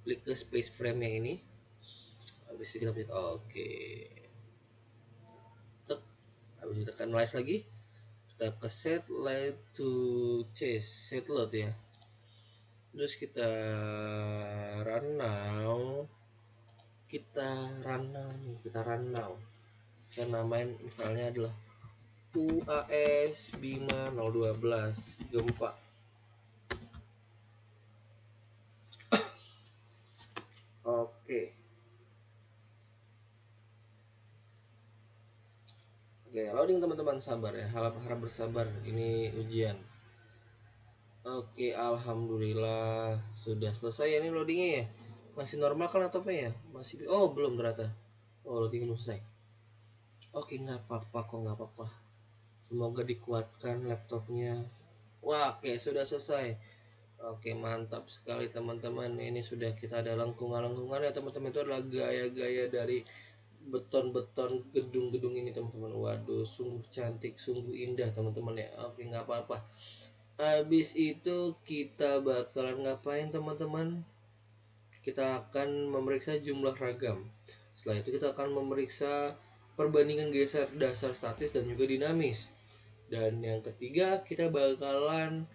klik ke space frame yang ini. Habis itu kita pencet oke. Habis itu kita analyze lagi. Kita ke set light to chase, set load ya. Terus kita run now. Kita namain filenya adalah UAS Bima 012 gempa. Oke. Oke, loading teman-teman, sabar ya. Harap bersabar. Ini ujian. Oke, alhamdulillah sudah selesai ya ini loadingnya ya. Masih normal kan laptopnya ya? Masih. Oh, belum ternyata. Oh, loading belum selesai. Oke, nggak apa-apa kok, nggak apa-apa. Semoga dikuatkan laptopnya. Wah, oke, sudah selesai. Oke, mantap sekali teman-teman. Ini sudah kita ada lengkungan-lengkungan ya teman-teman. Itu adalah gaya-gaya dari beton-beton gedung-gedung ini teman-teman. Waduh, sungguh cantik, sungguh indah teman-teman ya. Oke, nggak apa-apa. Habis itu kita bakalan ngapain teman-teman? Kita akan memeriksa jumlah ragam. Setelah itu kita akan memeriksa perbandingan geser dasar statis dan juga dinamis. Dan yang ketiga kita bakalan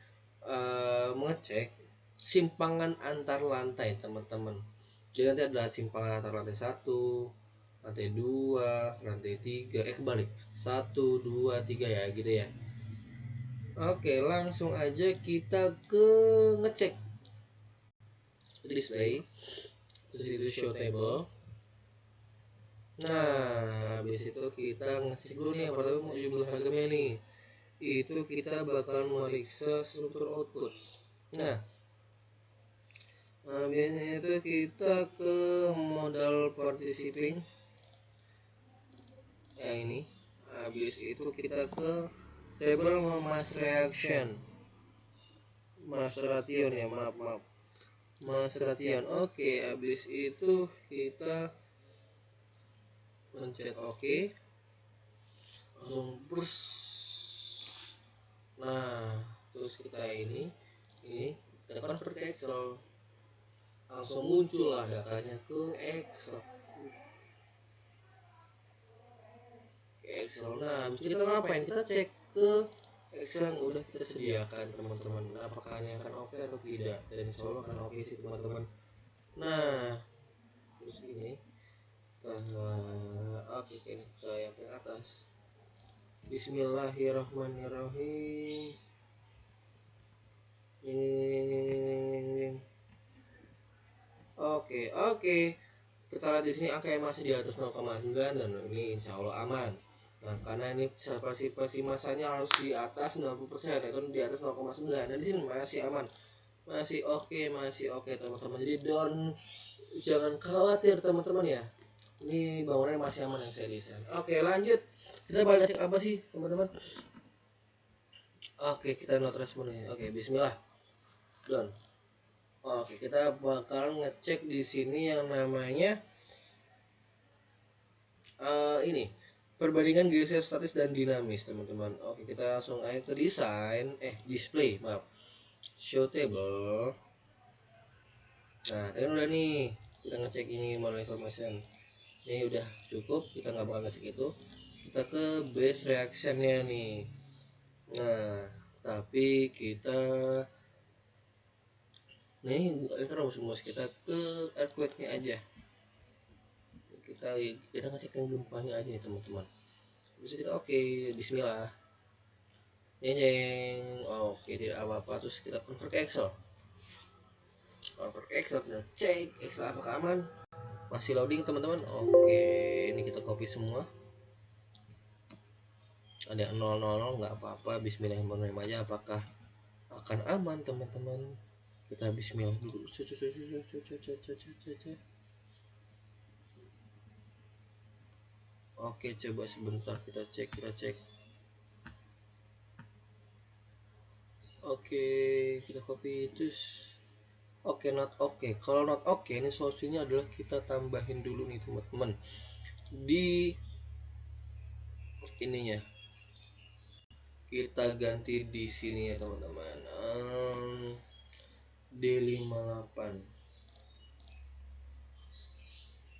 mengecek simpangan antar lantai teman-teman. Jadi nanti adalah simpangan antar lantai 1, lantai 2, lantai 3, kebalik 1, 2, 3 ya gitu ya. Oke, langsung aja kita ke ngecek display, terus itu show table. Nah, habis itu kita ngecek dulu nih yang pertama jumlah ragamnya nih. Itu kita bakal memeriksa struktur output. Nah, biasanya itu kita ke modal participating yang ini. Habis itu kita ke table mass reaction, mass ration ya, maaf mass ration. Oke, habis itu kita pencet oke, langsung bers. Nah, terus kita ini kita convert ke Excel, langsung muncul lah datanya ke Excel. Nah, habis itu kita ngapain? Kita cek ke Excel yang udah kita sediakan teman-teman. Apakah ini akan oke atau tidak? Dan insya Allah akan oke sih teman-teman. Nah, terus ini oke, ini ke yang ke atas. Bismillahirrahmanirrahim. Ini oke. Kita lihat di sini angka masih di atas 0,9 dan ini insya Allah aman. Nah, karena ini partisipasi masanya harus di atas 90%, yaitu di atas 0,9. Dan di sini masih aman. Masih oke teman-teman. Jadi jangan khawatir teman-teman ya. Ini bangunannya masih aman yang saya desain. Oke, lanjut. Kita bakal cek apa sih, teman-teman? Oke, kita not respon ini. Oke, bismillah. Done. Oke, kita bakal ngecek di sini yang namanya ini perbandingan geser statis dan dinamis, teman-teman. Oke, kita langsung aja ke desain, display, maaf. Show table. Nah, tadi udah nih kita ngecek ini model information. Ini udah cukup, kita nggak bakal ngecek itu. Kita ke base reactionnya nih. Nah, tapi kita bukan rumus, kita ke earthquake-nya aja. Kita ngecek yang gempanya aja nih teman-teman. Terus kita oke, bismillah. Jeng. Oke, tidak apa-apa. Terus kita convert ke Excel. Kita cek Excel apakah aman. Masih loading teman-teman. Oke, ini kita copy semua. Ada 000 nggak apa-apa, bismillahirrahmanirrahim aja. Apakah akan aman teman-teman? Kita bismillah dulu. Oke, coba sebentar kita cek. Oke, kita copy terus. Oke, not oke. Kalau not oke, ini solusinya adalah kita tambahin dulu nih teman-teman di ininya. Kita ganti di sini ya teman-teman. D58.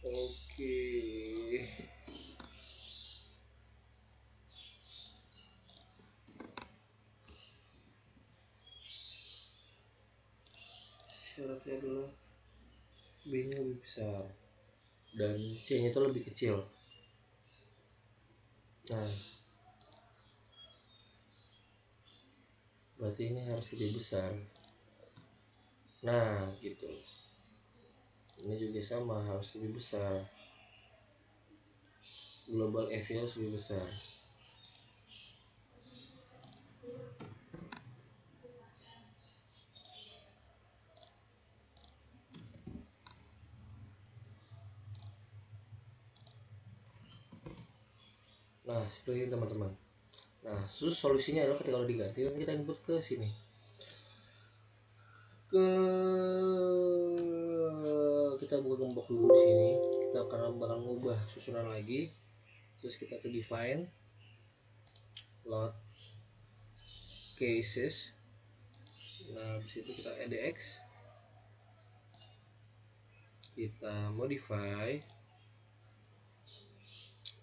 Oke. Syaratnya adalah B-nya lebih besar dan C-nya itu lebih kecil. Nah, berarti ini harus lebih besar. Nah, gitu. Ini juga sama, harus lebih besar. Global F harus lebih besar. Nah, seperti ini teman-teman. Nah, terus solusinya adalah ketika udah diganti, kita input ke sini. Kita buka gembok dulu di sini. Kita akan bakal ngubah susunan lagi. Terus kita ke define load cases. Nah, di situ kita edx. Kita modify.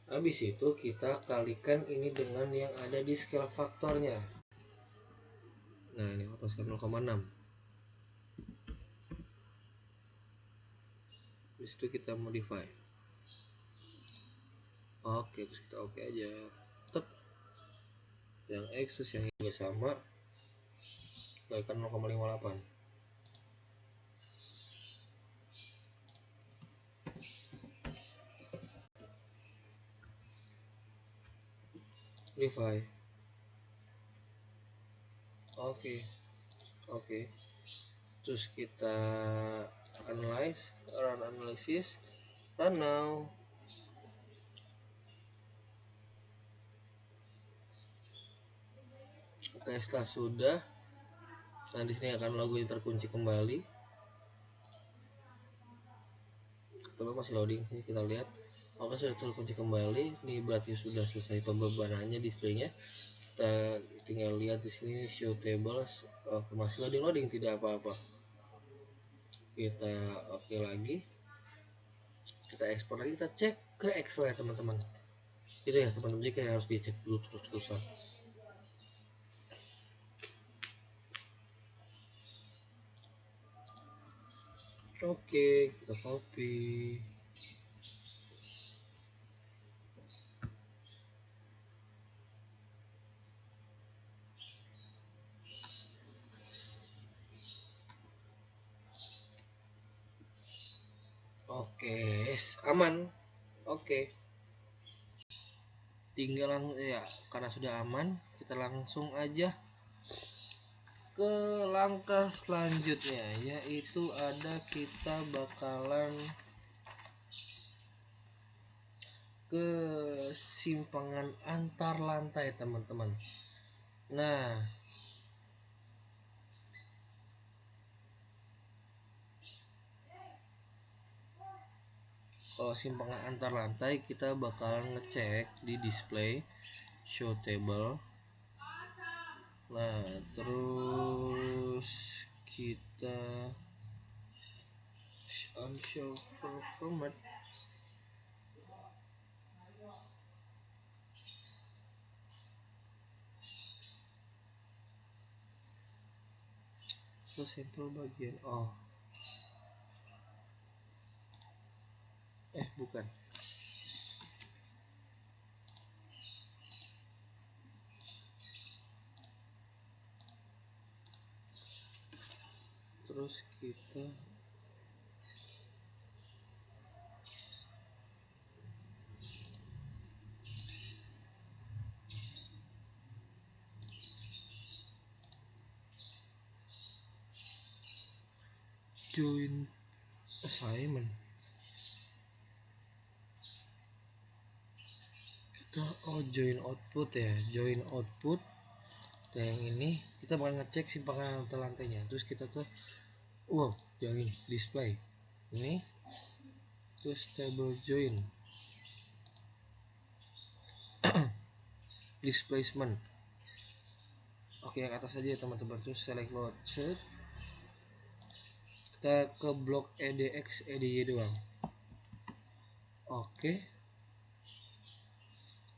Habis itu kita kalikan ini dengan yang ada di scale faktornya. Nah, ini faktor skala 0,6. Habis itu kita modify. Oke, terus kita oke aja. Tetap yang X terus yang Y sama. Kalikan 0,58. Modify. Oke. Terus kita analyze, run analysis, run now. Oke, setelah sudah, nah di sini akan logo yang terkunci kembali. Tapi masih loading sih, kita lihat. Oke, sudah terkunci kembali. Ini berarti sudah selesai pembebanannya displaynya. Kita tinggal lihat di sini show tables. Oke, masih loading tidak apa-apa. Kita oke lagi. Kita ekspor lagi, kita cek ke Excel ya teman-teman. Itu ya teman-teman, jadi harus dicek dulu terus-terusan. Oke, kita copy. Oke, aman. Oke. Tinggal ya, karena sudah aman, kita langsung aja ke langkah selanjutnya, yaitu kita bakalan ke simpangan antar lantai teman-teman. Nah, kalau simpangan antar lantai kita bakalan ngecek di display show table. Nah, terus kita show format. Terus sampel bagian bukan. Terus kita join assignment. Kita join output ya, join output. Yang ini kita bakal ngecek simpangan antar lantainya. Terus kita ke join display ini, terus table join displacement. Oke, yang atas aja ya teman-teman. Terus select load shoot, kita ke blok edx edy doang. Oke,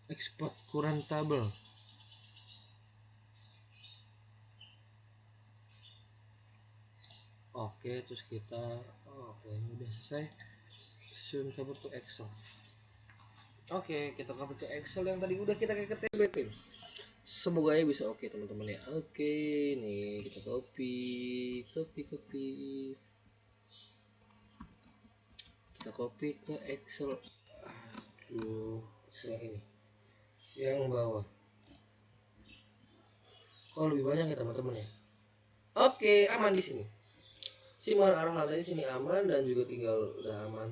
export current table. Oke, terus kita ini udah selesai. Zoom table to Excel. Oke, kita copy ke Excel yang tadi udah kita ketik. Semoga ya bisa oke teman-teman ya. Oke, nih kita copy. Kita copy ke Excel. Aduh, Excel ini. Yang bawah. Kok lebih banyak ya teman-teman ya? Oke, aman di sini. Simak arah lantainya sini aman dan juga tinggal udah aman.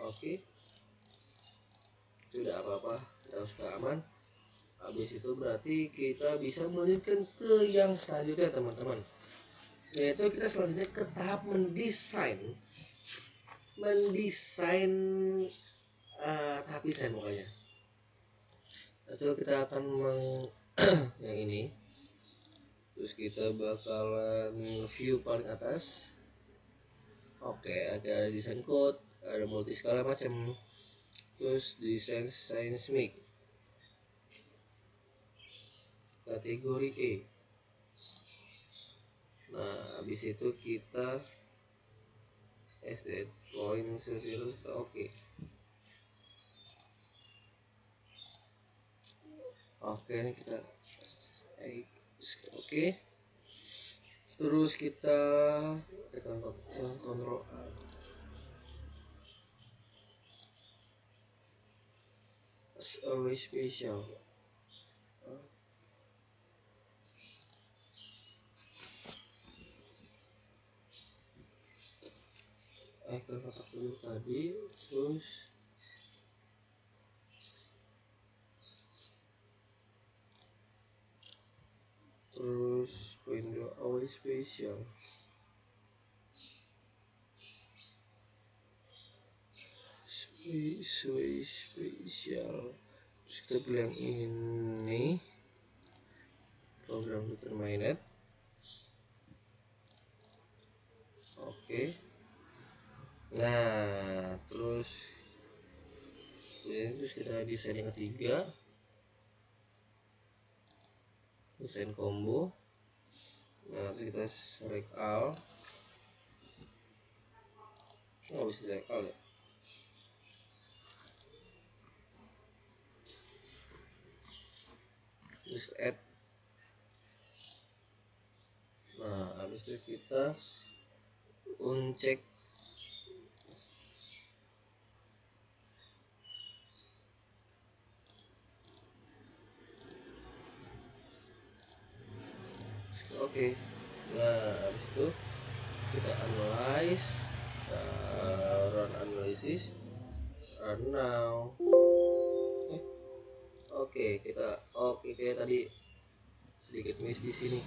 Oke. Tidak apa-apa, kita harus aman. Habis itu berarti kita bisa melanjutkan ke yang selanjutnya teman-teman, yaitu kita selanjutnya ke tahap mendesain tahap desain pokoknya. Lalu kita akan yang ini, terus kita bakalan view paling atas. Oke, ada desain code, ada multi segala macam, terus desain seismik kategori E. Nah, habis itu kita SD point sesuatu oke. Oke, ini kita oke. Terus kita tekan Ctrl A. As always special. Icon kotak dulu tadi, terus window always special. Special. Terus kita pilih yang ini, program determined. Oke. Nah, terus kita desain yang ketiga, desain combo. Nah, terus kita select all. Oh, bisa select all ya. Terus add. Nah, habis itu kita uncheck. Oke. Nah, habis itu kita analyze, run analysis, run now. Oke, kita kayak tadi sedikit miss di sini.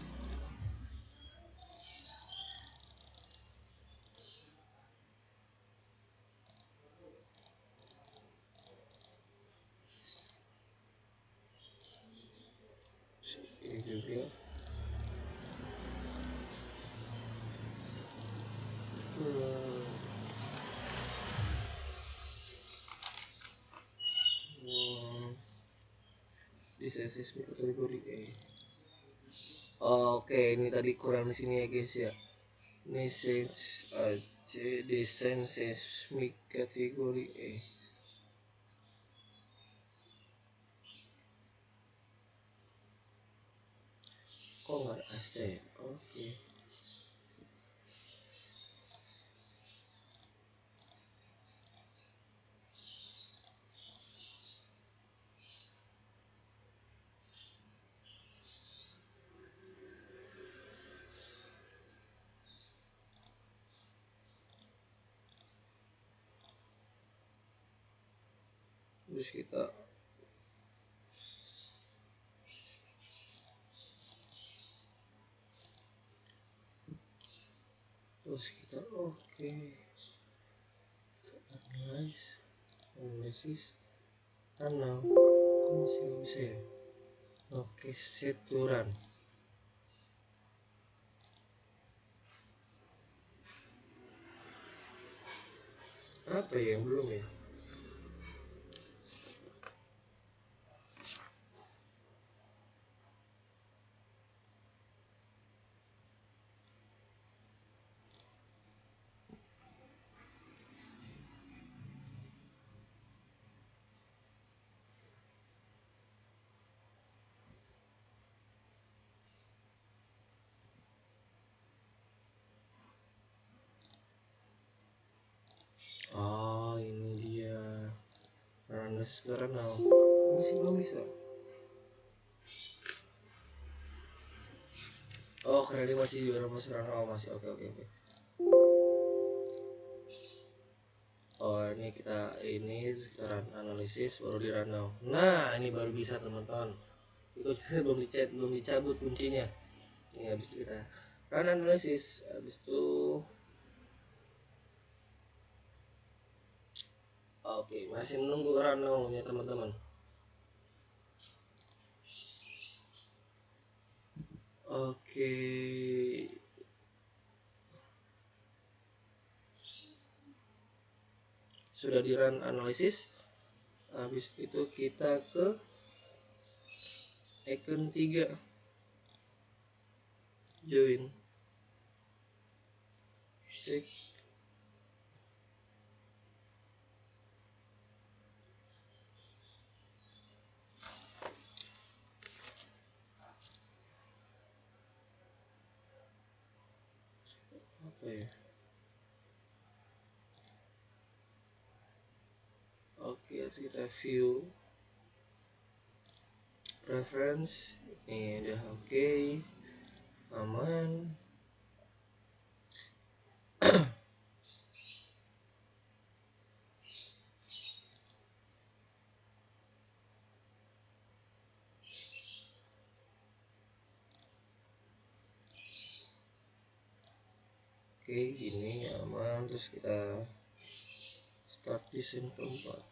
Ini juga. Desain seismik kategori E. Oke, ini tadi kurang di sini ya guys ya. Ini desain seismik kategori E. Kok nggak ada AC ya? Oke. Terus kita oke. Analysis now. Kok masih nggak bisa ya? Oke, set to run. Apa ya yang belum ya? sudah now masih belum bisa. Oh karena dia masih di dalam proses run. Oh masih oke. Oh ini kita run analisis baru di run now. Nah ini baru bisa teman-teman. Itu belum dicabut kuncinya. Ini habis itu kita run analisis, habis itu oke masih menunggu run now nya teman-teman. Oke. Sudah di run analisis. Habis itu kita ke icon 3 join. Cek. Apa ya? Oke, kita view preference. Ini udah oke. Aman. Oke, gini aman. Terus kita start desain keempat.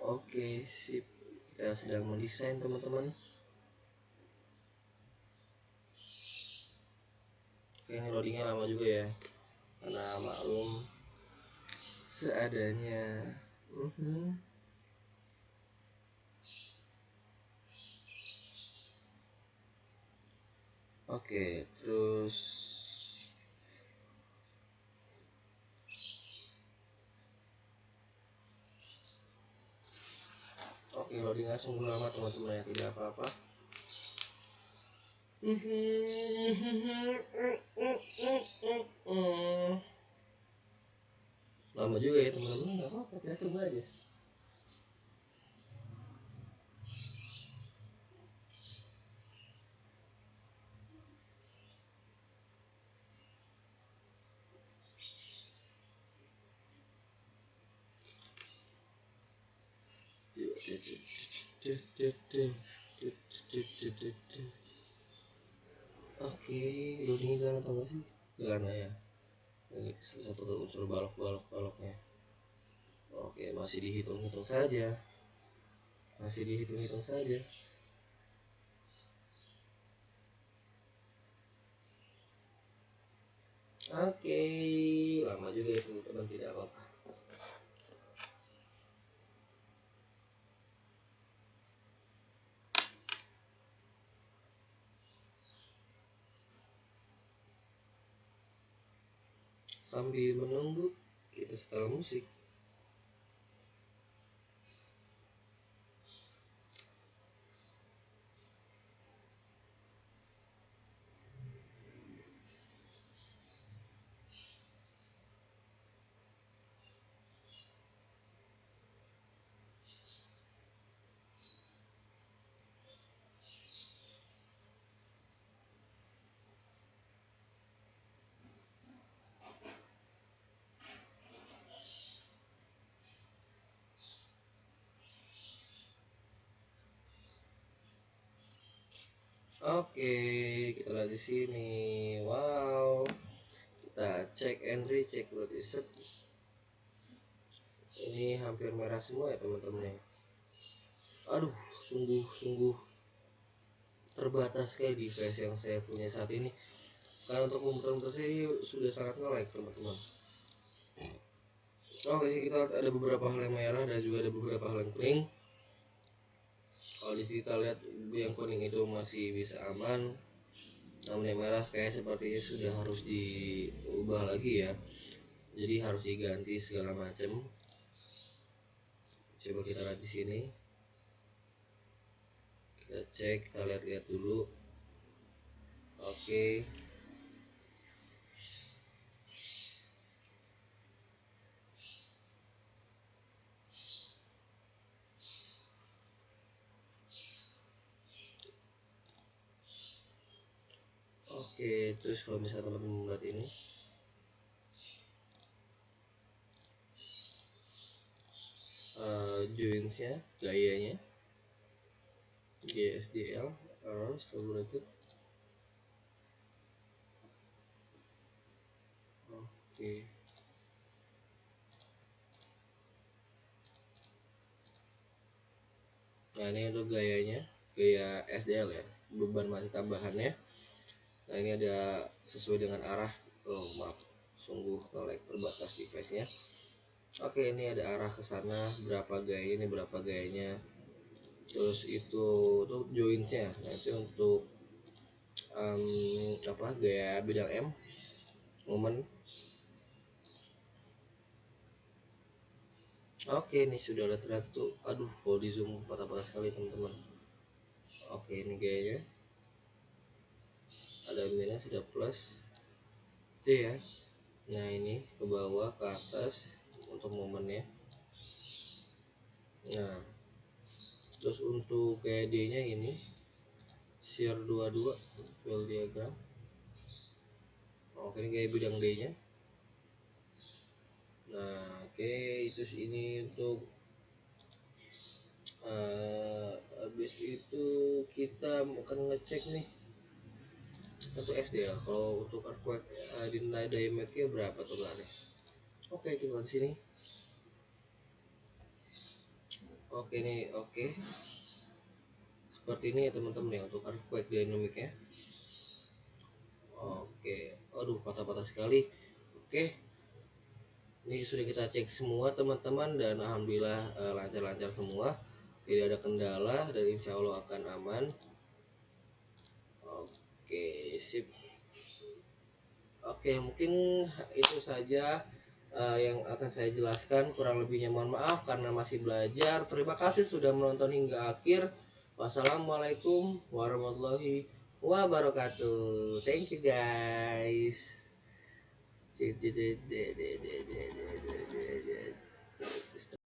Oke, sip. Kita sedang mendesain teman-teman. Oke, ini loadingnya lama juga ya. Karena maklum seadanya. Oke, terus oke, loadingnya sungguh lama teman-teman ya, tidak apa-apa. Lama juga ya teman-teman, nggak apa-apa, kita tunggu aja. Oke, loading jalan atau enggak sih? Jalan ya. Ini satu unsur balok-baloknya. Oke, masih dihitung-hitung saja. Oke, lama juga itu teman, tidak apa-apa. Sambil menunggu, kita setel musik. Oke, kita lihat di sini. Wow. Kita cek and recheck berarti set. Ini hampir merah semua ya teman-teman ya. Aduh, sungguh terbatas kayak device yang saya punya saat ini. Karena untuk komputer saya sudah sangat nge-lag teman-teman. Oke, kita ada beberapa hal yang merah dan juga ada beberapa hal yang kuning. Kalau di sini kita lihat yang kuning itu masih bisa aman, namun yang merah kayak sepertinya sudah harus diubah lagi ya, jadi harus diganti segala macam. Coba kita lihat di sini, kita cek, kita lihat dulu. Oke, Oke, terus kalau misalnya teman-teman buat ini jointsnya, gayanya GSDL arrows tabulated. Oke. Nah ini untuk gayanya, gaya SDL ya, beban mati tambahannya. Nah ini ada sesuai dengan arah. Oh maaf, sungguh nge-lag terbatas device-nya. Oke, ini ada arah ke sana, berapa gaya ini, berapa gayanya. Terus itu untuk jointsnya. Nah itu untuk gaya bidang M, momen. Oke, ini sudah ada ternyata tuh. Aduh, kalau di zoom patah-patah sekali teman-teman. Oke, ini gayanya. Ada minus, ada plus. Itu ya. Nah, ini ke bawah, ke atas untuk momennya. Nah, terus untuk kayak D-nya ini shear 22 fill diagram. Oke, ini kayak bidang D-nya. Nah, oke, itu ini untuk habis itu kita akan ngecek nih untuk SDL. Kalau untuk earthquake dinilai diameternya berapa tuh berarti? Oke, kita lihat di sini. Oke nih, oke. Seperti ini ya teman-teman ya untuk earthquake dynamicnya. Oke, aduh patah-patah sekali. Oke, ini sudah kita cek semua teman-teman dan alhamdulillah lancar-lancar semua, tidak ada kendala dan insya Allah akan aman. Oke, sip. Oke, mungkin itu saja yang akan saya jelaskan. Kurang lebihnya mohon maaf karena masih belajar. Terima kasih sudah menonton hingga akhir. Wassalamualaikum warahmatullahi wabarakatuh. Thank you guys.